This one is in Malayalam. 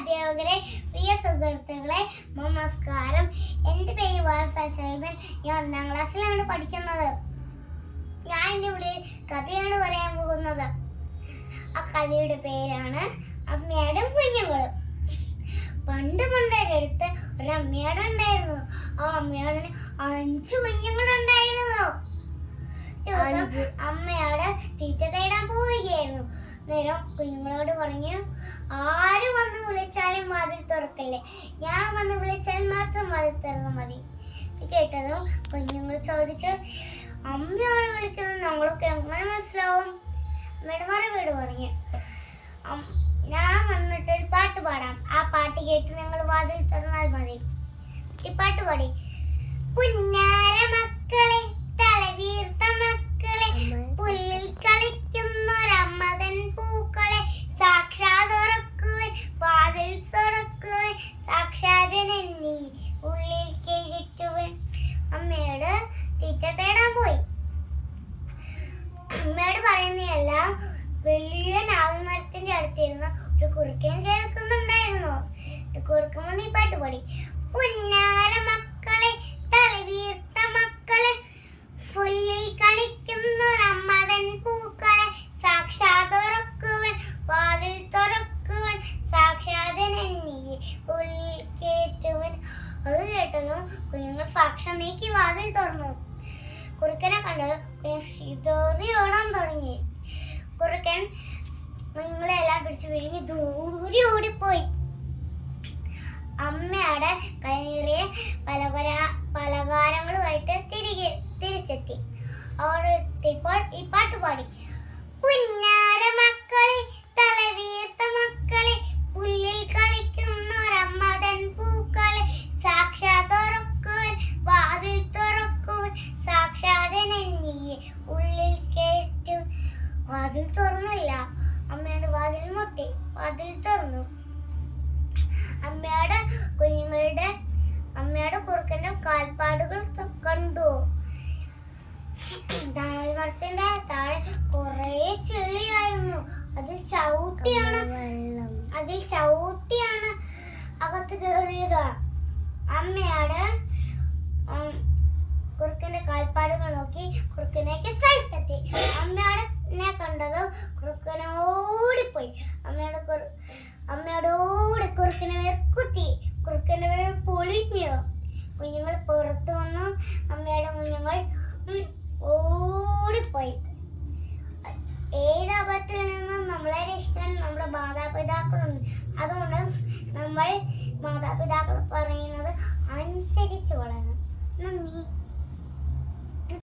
അധ്യാപകരെ, പ്രിയ സുഹൃത്തുക്കളെ, നമസ്കാരം. എൻ്റെ പേര് വാത്സൽബൻ. ഞാൻ 1ാം ക്ലാസ്സിലാണ് പഠിക്കുന്നത്. ഞാൻ ഇന്നിവിടെ കഥയാണ് പറയാൻ പോകുന്നത്. ആ കഥയുടെ പേരാണ് അമ്മയുടെ കുഞ്ഞുങ്ങളും. പണ്ട് പണ്ടൊരിടത്ത് ഒരമ്മയുടെ ഉണ്ടായിരുന്നു. ആ അമ്മയുടെ 5 കുഞ്ഞുങ്ങളുണ്ടായിരുന്നു. ദിവസം അമ്മയോട് തീറ്റ തേടാൻ പോവുകയായിരുന്നു. നേരം കുഞ്ഞുങ്ങളോട് പറഞ്ഞു, ആര് വന്ന് വിളിച്ചാലും വാതിൽ തുറക്കല്ലേ, ഞാൻ വന്ന് വിളിച്ചാൽ മാത്രം വാതിൽ തുറന്നാൽ മതി. ഇത് കേട്ടതും കുഞ്ഞുങ്ങൾ ചോദിച്ചു, അമ്മയാണ് വിളിക്കുന്നത്, ഞങ്ങളൊക്കെ എങ്ങനെ മനസ്സിലാവും? അമ്മയുടെ മറുപടി പറഞ്ഞു, ഞാൻ വന്നിട്ട് ഒരു പാട്ട് പാടാം, ആ പാട്ട് കേട്ട് നിങ്ങൾ വാതിൽ തുറന്നാൽ മതി. ഈ പാട്ട് പാടി, പുന്നാര മക്കളെ, തലവീർത്ത മക്കളെ, പുല്ലിൽ കളിക്കുന്നൊരമ്മതൻ പൂക്കളെ, സാക്ഷാത് ഉറക്കുവൻ വാതിൽ തുറക്കുവൻ, സാക്ഷാതനെ നീ ഉള്ളിൽ കയറ്റുവൻ. അമ്മയോട് തീറ്റ തേടാൻ പോയി. അമ്മയോട് പറയുന്നതെല്ലാം വലിയ നാഗമരത്തിന്റെ അടുത്തിരുന്ന് ഒരു കുറുക്കൻ കേൾക്കുന്നുണ്ടായിരുന്നു. കുറുക്കുമ്പോൾ നീ പാട്ട് പാടി, പുന്നാര മക്കളെ, തലവീർത്ത മക്കളെ, പുല്ലിൽ കളിക്കുന്നൊരമ്മതൻ പൂക്കളെ, സാക്ഷാത് ഉറക്കുവൻ വാതിൽ തുറക്കുവൻ, സാക്ഷാതനെ നീ ഉള്ളിൽ കയറ്റുവൻ. അത് കേട്ടതും കുഞ്ഞുങ്ങൾ സാക്ഷ്യം നീക്കി വാതിൽ തുറന്നു. കുറുക്കനെ കണ്ടത് ചിതറി ഓടാൻ തുടങ്ങി. കുറുക്കൻ കുഞ്ഞുങ്ങളെല്ലാം പിടിച്ചു വിഴുങ്ങി ദൂരെ ഓടിപ്പോയി. അമ്മയുടെ കൈനിറയെ പലഹാരങ്ങളുമായിട്ട് തിരിച്ചെത്തി. അവർ എത്തിയപ്പോൾ ഈ പാട്ട് പാടി, പുന്നാര മക്കളെ, തലവീർത്ത മക്കളെ, പുല്ലിൽ കളിക്കുന്നൊരമ്മതൻ പൂക്കളെ, സാക്ഷാത് ഉറക്കുവൻ വാതിൽ തുറക്കുവൻ, സാക്ഷാതനെ നീ ഉള്ളിൽ കയറ്റും. വാതിൽ തുറന്നില്ല. അമ്മയുടെ വാതിൽ മുട്ടി. വാതിൽ തുറന്നു. അമ്മയുടെ കുറുക്കന്റെ കാൽപ്പാടുകൾ കണ്ടു. മരത്തിന്റെ താഴെ കുറെ ചെളിയായിരുന്നു. അതിൽ ചവിട്ടിയാണ് അകത്ത് കയറിയത്. അമ്മയുടെ കുറുക്കന്റെ കാൽപ്പാടുകൾ നോക്കി കുറുക്കനേക്ക് സ്ഥലത്തെത്തി. അമ്മയുടെ കണ്ടതും കുറുക്കനെ ഓടിപ്പോയി. അമ്മയോട് കുറുക്കനെ വേർ കുത്തി. കുറുക്കന്റെ വേർ പൊളിഞ്ഞു. കുഞ്ഞുങ്ങൾ പുറത്തു വന്നു. അമ്മയുടെ കുഞ്ഞുങ്ങൾ ഓടിപ്പോയി. ഏത് അബദ്ധത്തിൽ നിന്നും നമ്മളെ രക്ഷിക്കാൻ നമ്മുടെ മാതാപിതാക്കളുണ്ട്. അതുകൊണ്ട് നമ്മൾ മാതാപിതാക്കൾ പറയുന്നത് അനുസരിച്ച് വളരണം.